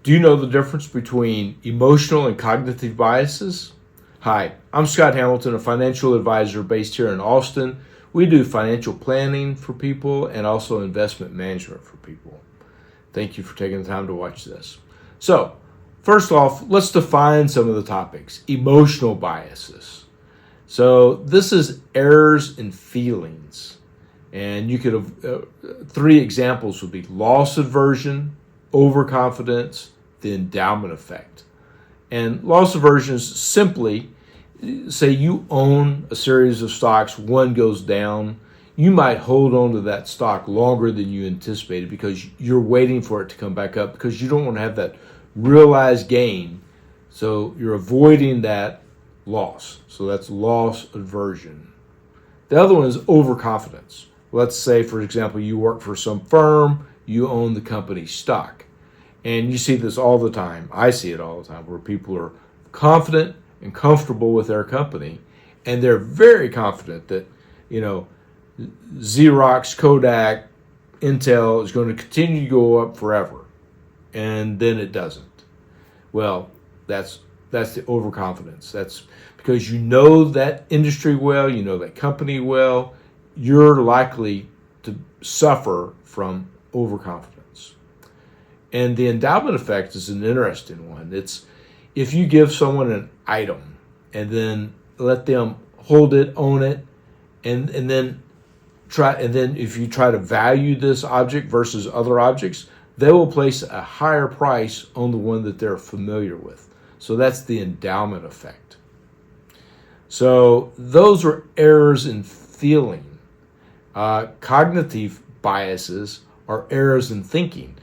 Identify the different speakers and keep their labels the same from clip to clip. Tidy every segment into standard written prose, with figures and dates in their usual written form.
Speaker 1: Do you know the difference between emotional and cognitive biases? Hi, I'm Scott Hamilton, a financial advisor based here in Austin. We do financial planning for people and also investment management for people. Thank you for taking the time to watch this. So, first off, let's define some of the topics. Emotional biases. So, this is errors in feelings. And you could have three examples would be loss aversion, overconfidence, the endowment effect. And loss aversion is simply, say you own a series of stocks, one goes down, you might hold on to that stock longer than you anticipated because you're waiting for it to come back up because you don't want to have that realized gain. So you're avoiding that loss. So that's loss aversion. The other one is overconfidence. Let's say, for example, you work for some firm, you own the company's stock. And you see this all the time. I see it all the time where people are confident and comfortable with their company. And they're very confident that, Xerox, Kodak, Intel is going to continue to go up forever. And then it doesn't. Well, that's the overconfidence. That's because you know that industry well, you know that company well, you're likely to suffer from overconfidence. And the endowment effect is an interesting one. It's if you give someone an item and then let them hold it, own it, and then if you try to value this object versus other objects, they will place a higher price on the one that they're familiar with. So that's the endowment effect. So those are errors in feeling. Cognitive biases are errors in thinking.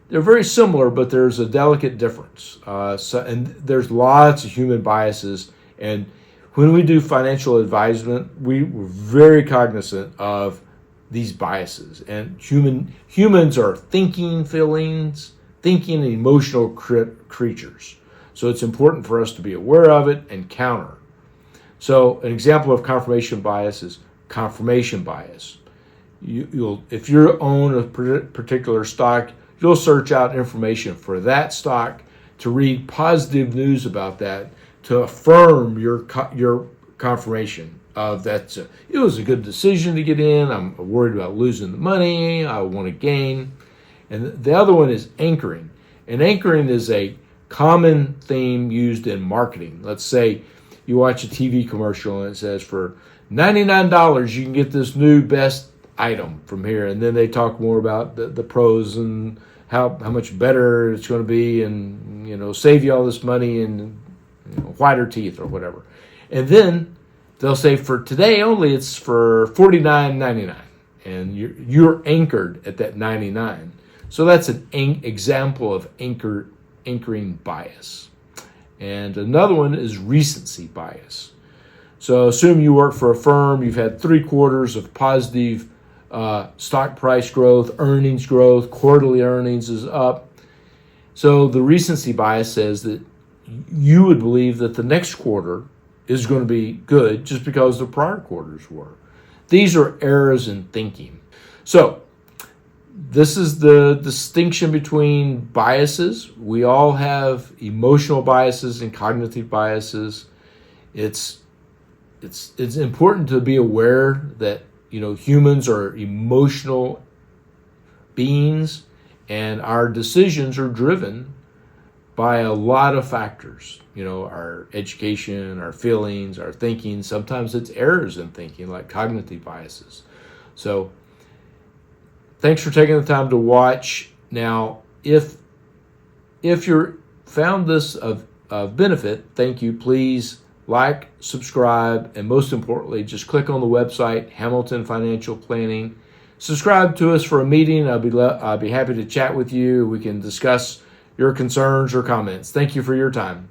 Speaker 1: They're very similar, but there's a delicate difference. And there's lots of human biases. And when we do financial advisement, we're very cognizant of these biases. And humans are thinking and emotional creatures. So it's important for us to be aware of it and counter. So an example of confirmation bias is confirmation bias. If you own a particular stock, you'll search out information for that stock to read positive news about that to affirm your confirmation of that. It was a good decision to get in. I'm worried about losing the money. I want to gain. And the other one is anchoring. And anchoring is a common theme used in marketing. Let's say you watch a TV commercial and it says for $99 you can get this new best item from here, and then they talk more about the pros and how much better it's going to be, and save you all this money and whiter teeth or whatever. And then they'll say for today only it's for $49.99, and you're anchored at that 99. So that's an example of anchoring bias. And another one is recency bias. So assume you work for a firm, you've had 3 quarters of positive stock price growth, earnings growth, quarterly earnings is up. So the recency bias says that you would believe that the next quarter is going to be good just because the prior quarters were. These are errors in thinking. So this is the distinction between biases. We all have emotional biases and cognitive biases. It's important to be aware that humans are emotional beings, and our decisions are driven by a lot of factors. Our education, our feelings, our thinking. Sometimes it's errors in thinking, like cognitive biases. So thanks for taking the time to watch. Now, if you're found this of benefit, thank you. Please like, subscribe, and most importantly, just click on the website, Hamilton Financial Planning. Subscribe to us for a meeting. I'll be happy to chat with you. We can discuss your concerns or comments. Thank you for your time.